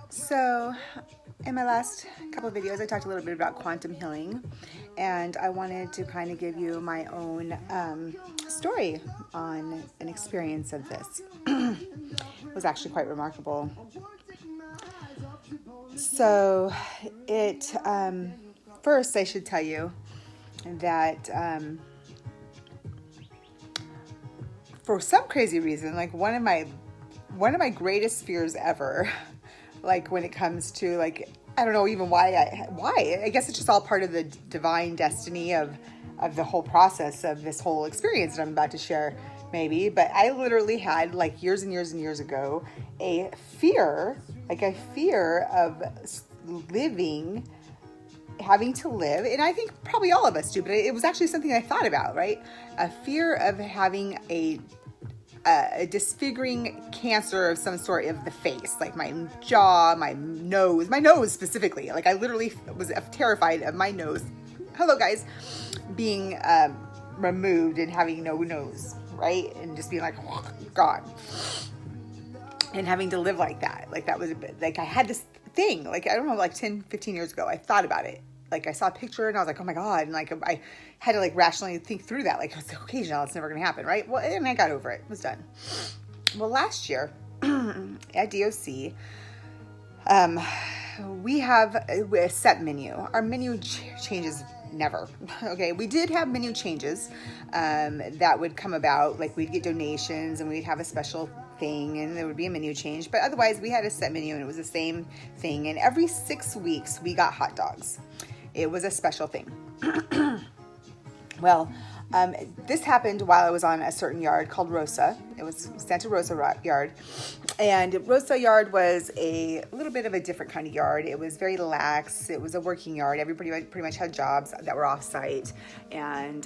So, in my last couple of videos, I talked a little bit about quantum healing, and I wanted to kind of give you my own story on an experience of this. It was actually quite remarkable. So, first I should tell you that for some crazy reason, like one of my greatest fears ever, like when it comes to like, I don't know even why. I guess it's just all part of the divine destiny of the whole process of this whole experience that I'm about to share, maybe. But I literally had, like, years and years and years ago, a fear of living, having to live, and I think probably all of us do, but it was actually something I thought about, right? A fear of having a disfiguring cancer of some sort of the face, like my jaw, my nose specifically. Like I literally was terrified of my nose, hello guys, being removed and having no nose, right? And just being like, oh, gone. And having to live like that. Like that was a bit, like I had this thing, like I don't know, like 10, 15 years ago, I thought about it. Like I saw a picture and I was like, oh my God. And like I had to like rationally think through that. Like, okay, Janelle, it's never going to happen, right? Well, and I got over it. It was done. Well, last year at DOC, we have a set menu. Our menu changes never. Okay, we did have menu changes that would come about. Like we'd get donations and we'd have a special thing and there would be a menu change. But otherwise, we had a set menu and it was the same thing. And every 6 weeks, we got hot dogs. It was a special thing. Well, this happened while I was on a certain yard called Rosa. It was Santa Rosa yard. And Rosa yard was a little bit of a different kind of yard. It was very lax. It was a working yard. Everybody pretty much had jobs that were off-site. And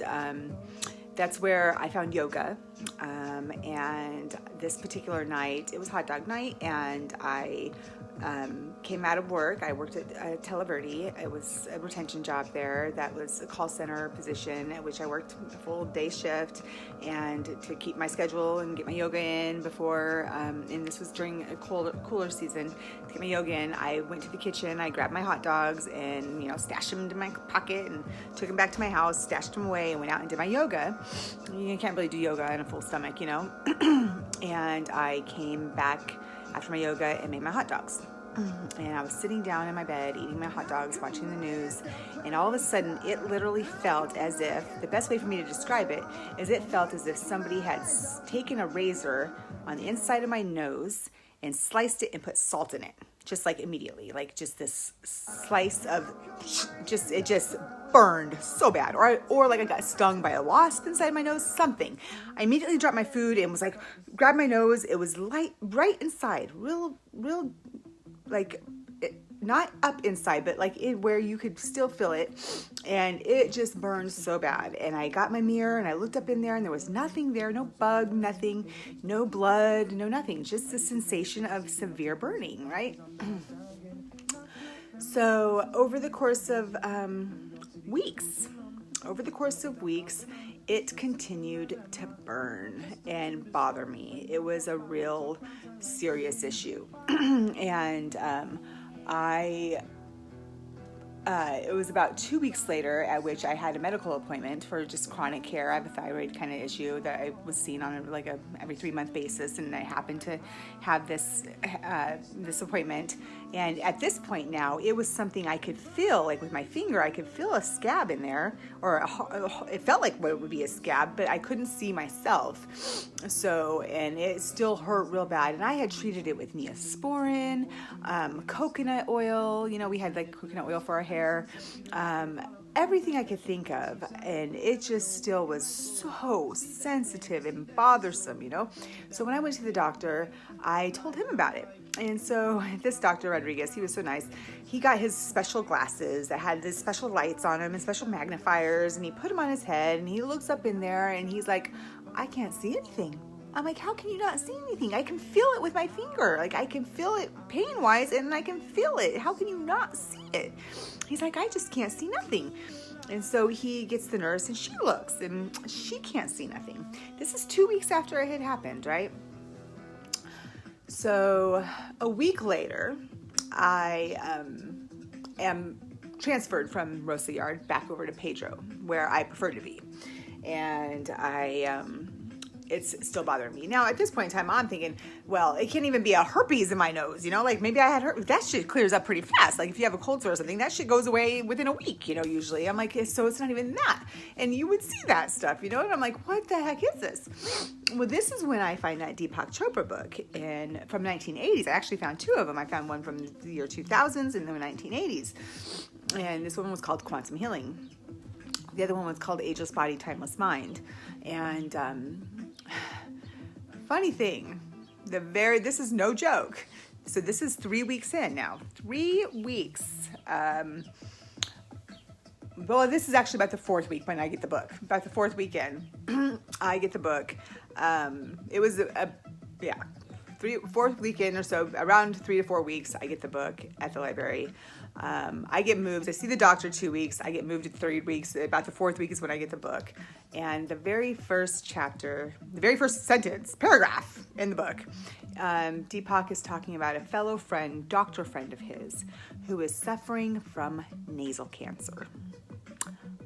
that's where I found yoga. And this particular night, it was hot dog night, and I came out of work. I worked at Televerde. It was a retention job there. That was a call center position at which I worked a full day shift and to keep my schedule and get my yoga in before, and this was during a cooler season. To get my yoga in, I went to the kitchen, I grabbed my hot dogs and, stashed them into my pocket and took them back to my house, stashed them away, and went out and did my yoga. You can't really do yoga on a full stomach, And I came back after my yoga and made my hot dogs. And I was sitting down in my bed eating my hot dogs, watching the news, and all of a sudden it literally felt as if, the best way for me to describe it is it felt as if somebody had taken a razor on the inside of my nose and sliced it and put salt in it, just like immediately, like just this slice of it just burned so bad, or like I got stung by a wasp inside my nose, something. I immediately dropped my food and was like, grabbed my nose. It was right inside, real like not up inside, but like where you could still feel it, and it just burned so bad. And I got my mirror and I looked up in there and there was nothing there, no bug, nothing, no blood, no nothing, just the sensation of severe burning, right? So over the course of weeks, it continued to burn and bother me. It was a real serious issue. And it was about 2 weeks later at which I had a medical appointment for just chronic care. I have a thyroid kind of issue that I was seen on every 3-month basis, and I happened to have this appointment. And at this point now, it was something I could feel, like with my finger, I could feel a scab in there, or it felt like what it would be a scab, but I couldn't see myself. So, and it still hurt real bad. And I had treated it with Neosporin, coconut oil. We had like coconut oil for our hair, everything I could think of, and it just still was so sensitive and bothersome, So when I went to the doctor, I told him about it. And so this Dr. Rodriguez, he was so nice. He got his special glasses that had these special lights on them and special magnifiers, and he put them on his head, and he looks up in there and he's like, I can't see anything. I'm like, how can you not see anything? I can feel it with my finger. Like I can feel it pain-wise, and I can feel it. How can you not see it? He's like, I just can't see nothing. And so he gets the nurse and she looks and she can't see nothing. This is 2 weeks after it had happened, right? So a week later, I am transferred from Rosa Yard back over to Pedro, where I prefer to be. And it's still bothering me. Now, at this point in time, I'm thinking, well, it can't even be a herpes in my nose, like maybe I had herpes. That shit clears up pretty fast. Like if you have a cold sore or something, that shit goes away within a week, usually. I'm like, so it's not even that. And you would see that stuff, and I'm like, what the heck is this? Well, this is when I find that Deepak Chopra book from 1980s. I actually found two of them. I found one from the year 2000s and the 1980s. And this one was called Quantum Healing. The other one was called Ageless Body, Timeless Mind. And funny thing, this is no joke. So this is 3 weeks in now. 3 weeks. Well, this is actually about the fourth week when I get the book. About the fourth weekend, I get the book. It was fourth weekend or so, around 3 to 4 weeks, I get the book at the library. I get moved. I see the doctor 2 weeks. I get moved at 3 weeks. About the fourth week is when I get the book. And the very first chapter, the very first paragraph in the book, Deepak is talking about a fellow friend, doctor friend of his, who is suffering from nasal cancer.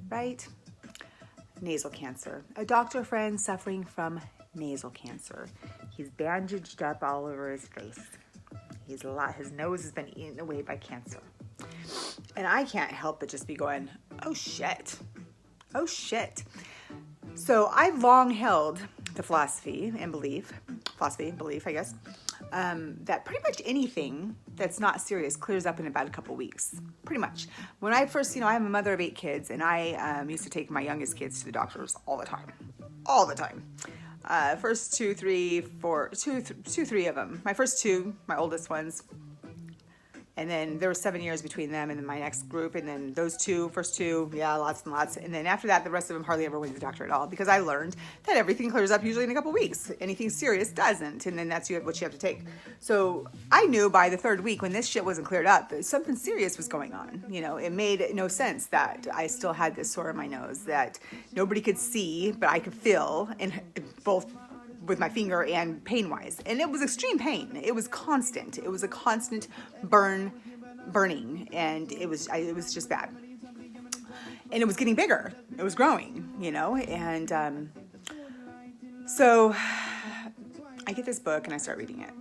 Right? Nasal cancer. A doctor friend suffering from nasal cancer. He's bandaged up all over his face. His nose has been eaten away by cancer. And I can't help but just be going, oh shit. Oh shit. So I've long held the philosophy and belief, I guess, that pretty much anything that's not serious clears up in about a couple weeks. Pretty much. When I first, I'm a mother of 8 kids, and I used to take my youngest kids to the doctors all the time. All the time. First 2, 3 of them. My first 2, my oldest ones. And then there were 7 years between them and then my next group. And then those first two, lots and lots. And then after that, the rest of them hardly ever went to the doctor at all, because I learned that everything clears up usually in a couple weeks. Anything serious doesn't. And then that's what you have to take. So I knew by the 3rd week, when this shit wasn't cleared up, that something serious was going on. It made no sense that I still had this sore in my nose that nobody could see, but I could feel, and both with my finger and pain-wise. And it was extreme pain. It was constant. It was a constant burning, and it was just bad. And it was getting bigger. It was growing, and so I get this book and I start reading it.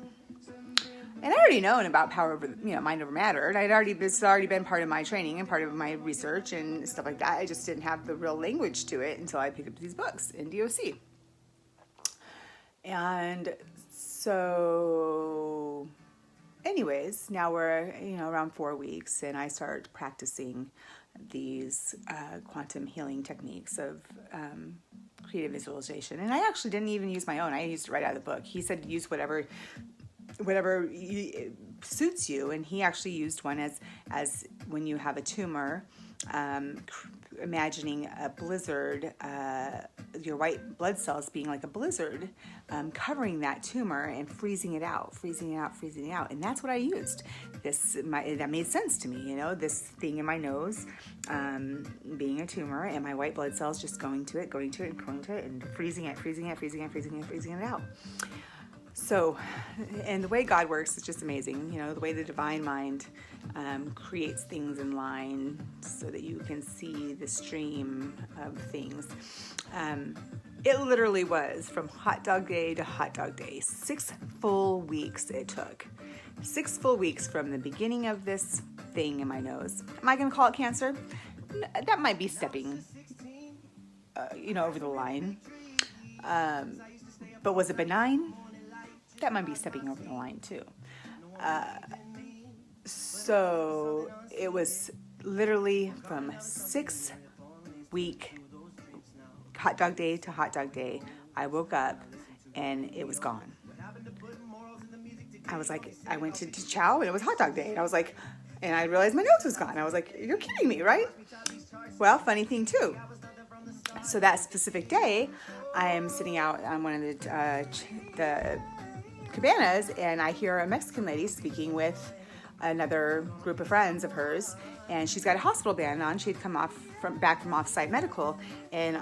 And I already known about power over, mind over matter. It's already been part of my training and part of my research and stuff like that. I just didn't have the real language to it until I picked up these books in DOC. And so anyways, now we're, around 4 weeks, and I start practicing these quantum healing techniques of creative visualization. And I actually didn't even use my own. I used it right out of the book. He said use whatever suits you, and he actually used one as when you have a tumor, imagining a blizzard, your white blood cells being like a blizzard, covering that tumor and freezing it out. And that's what I used. That made sense to me, this thing in my nose, being a tumor, and my white blood cells just going to it, and freezing it out. So, and the way God works is just amazing. The way the divine mind creates things in line so that you can see the stream of things. It literally was from hot dog day to hot dog day. 6 full weeks it took. 6 full weeks from the beginning of this thing in my nose. Am I going to call it cancer? That might be stepping, over the line. But was it benign? That might be stepping over the line too. So it was literally from 6 week hot dog day to hot dog day. I woke up and it was gone. I was like, I went to chow and it was hot dog day. And I was like, and I realized my nose was gone. I was like, you're kidding me, right? Well, funny thing too. So that specific day, I am sitting out on one of the cabanas, and I hear a Mexican lady speaking with another group of friends of hers, and she's got a hospital band on. She'd come back from off-site medical, and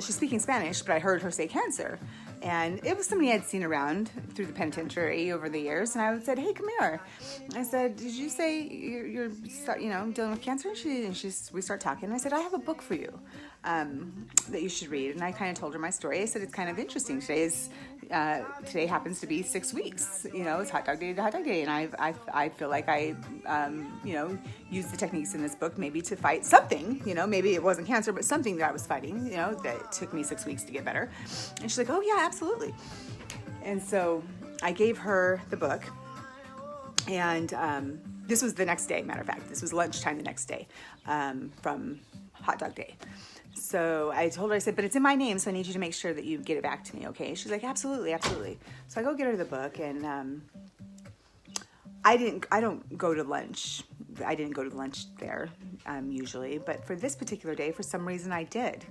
she's speaking Spanish, but I heard her say cancer. And it was somebody I'd seen around through the penitentiary over the years. And I said, hey, come here. I said, did you say you're dealing with cancer? And we start talking. And I said, I have a book for you that you should read. And I kind of told her my story. I said, it's kind of interesting. Today happens to be 6 weeks. It's hot dog day to hot dog day. And I feel like I, used the techniques in this book maybe to fight something, maybe it wasn't cancer, but something that I was fighting, that took me 6 weeks to get better. And she's like, oh yeah, absolutely. And so I gave her the book, and this was the next day, matter of fact. This was lunchtime the next day from hot dog day. So I told her, I said, but it's in my name, so I need you to make sure that you get it back to me, okay? She's like, absolutely, absolutely. So I go get her the book, and I don't go to lunch. I didn't go to lunch there usually, but for this particular day, for some reason I did.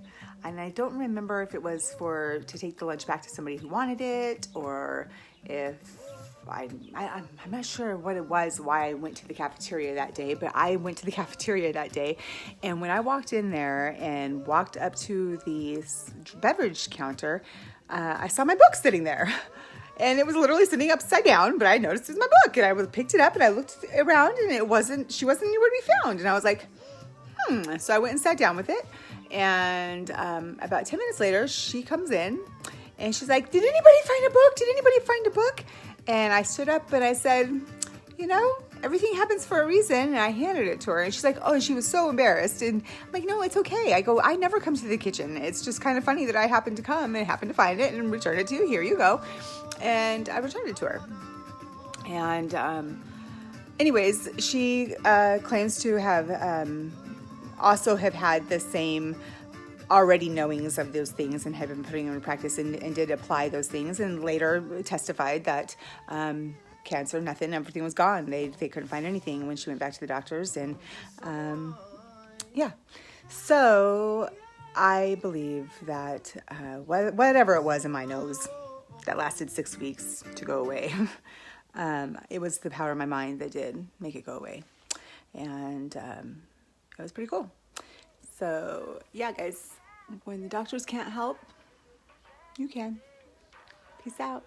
And I don't remember if it was to take the lunch back to somebody who wanted it, or if I'm not sure what it was, why I went to the cafeteria that day, but I went to the cafeteria that day. And when I walked in there and walked up to the beverage counter, I saw my book sitting there. And it was literally sitting upside down, but I noticed it was my book. And I picked it up and I looked around, and she wasn't anywhere to be found. And I was like, So I went and sat down with it. And about 10 minutes later, she comes in and she's like, did anybody find a book? Did anybody find a book? And I stood up and I said, everything happens for a reason. And I handed it to her, and she's like, oh, and she was so embarrassed. And I'm like, no, it's okay. I go, I never come to the kitchen. It's just kind of funny that I happened to come and happened to find it and return it to you. Here you go. And I returned it to her. And anyways, she claims to have also have had the same already knowings of those things and had been putting them in practice and did apply those things, and later testified that cancer, nothing, everything was gone. They couldn't find anything when she went back to the doctors. And so I believe that whatever it was in my nose that lasted 6 weeks to go away, it was the power of my mind that did make it go away. And it was pretty cool. So yeah, guys, when the doctors can't help, you can. Peace out.